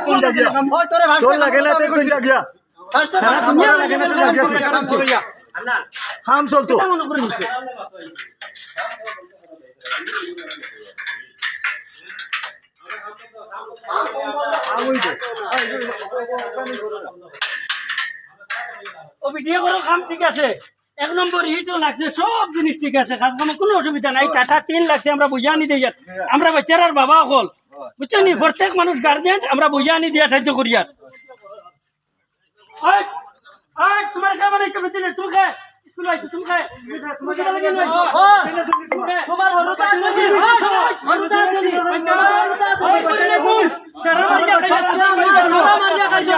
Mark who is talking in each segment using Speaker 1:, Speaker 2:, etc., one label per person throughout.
Speaker 1: কোন জায়গা
Speaker 2: ওই তোরে ভাষা
Speaker 1: তোর লাগে না কোন জায়গা
Speaker 2: তোর লাগে না জায়গা
Speaker 1: হাম চলতো
Speaker 3: ভিডিও করো কাম ঠিক আছে এক নম্বর ইটও লাগছে সব জিনিস ঠিক আছে কাজ কামে কোনো অসুবিধা নাই টাটা 3 লাগছে আমরা বুঝা আনি দেই আমরা বাচ্চারার বাবা হল বুঝছেন নি প্রত্যেক মানুষ গার্জিয়ান আমরা বুঝা আনি দিয়া সাহায্য করি আর ওই ওই তোমার কে মানে তুমি চিনে তুমি কে স্কুল আইছো তুমি কে তুমি কি লাগে নয় তোমার হরুতা আছে নি হরুতা আছে নি ওই করে কোন সারা মারিয়া খাইছো সারা মারিয়া খাইছো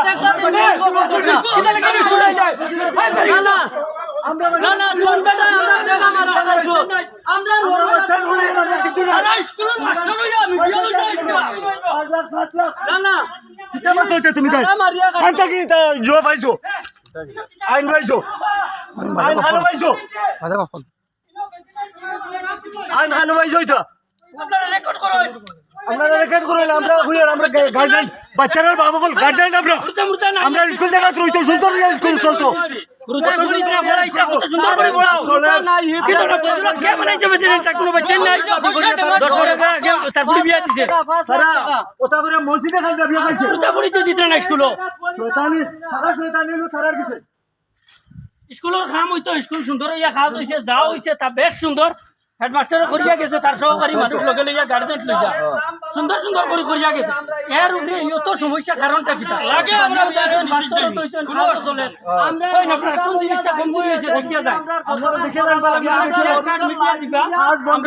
Speaker 3: এটা লাগে স্কুল আই যায় ওই না না না কোন বেটা আমরা জায়গা মারা খাইছো আমরা
Speaker 1: বাচ্চা হলে আমরা কিছু না
Speaker 3: আরে স্কুলের মাস্টার হইয়া আমি বিয়াল যাইতা
Speaker 1: 5 লাখ 7 লাখ
Speaker 3: না না
Speaker 1: কিতা মত হইতে তুমি তাই
Speaker 3: মারিয়া
Speaker 1: আনতা কি তা জবাব পাইছো আইন পাইছো আইন হানো পাইছো আইন হানো পাইছো এটা
Speaker 3: আপনারা রেকর্ড করো
Speaker 1: আপনারা রেকর্ড করলে আমরা হইল আমরা গার্ডিয়ান বাচ্চাদের বাবা বল গার্ডিয়ান আমরা
Speaker 3: মুরতা মুরতা না
Speaker 1: আমরা স্কুল জায়গা রইতো সুন্দর স্কুল চলতো
Speaker 3: মুরতা মুরতা বড় ইচ্ছা কত সুন্দর করে বড়াও কি তো না কে মানে যাবে যে কোনো বাচ্চা নাই দরকারে তারপরে বিয়া দিছে
Speaker 1: সারা ওটা করে মসজিদে খাল বিয়া খাইছে
Speaker 3: মুরতা পড়ি তো দিতে না স্কুল
Speaker 1: শয়তানি হলো সারার কিছু
Speaker 3: স্কুলের কাম হইতো স্কুল সুন্দর হইয়া খাওয়া হইছে যাও হইছে তা বেশ সুন্দর হেডমাস্টার করিয়া গেছে তার সহকারী মানুষ লগে লইয়া গার্জেন্ট লইয়া সুন্দর সুন্দর করে করিয়া গেছে এর উপরে ইয়ত সমস্যা কারণটা কি লাগে আমরা চলে ওই না কোন জিনিসটা কমজোরি হয়েছে দেখিয়া যায়
Speaker 1: আপনারা দেখে যান
Speaker 3: মিডিয়া দিবা
Speaker 1: আজ বন্ধ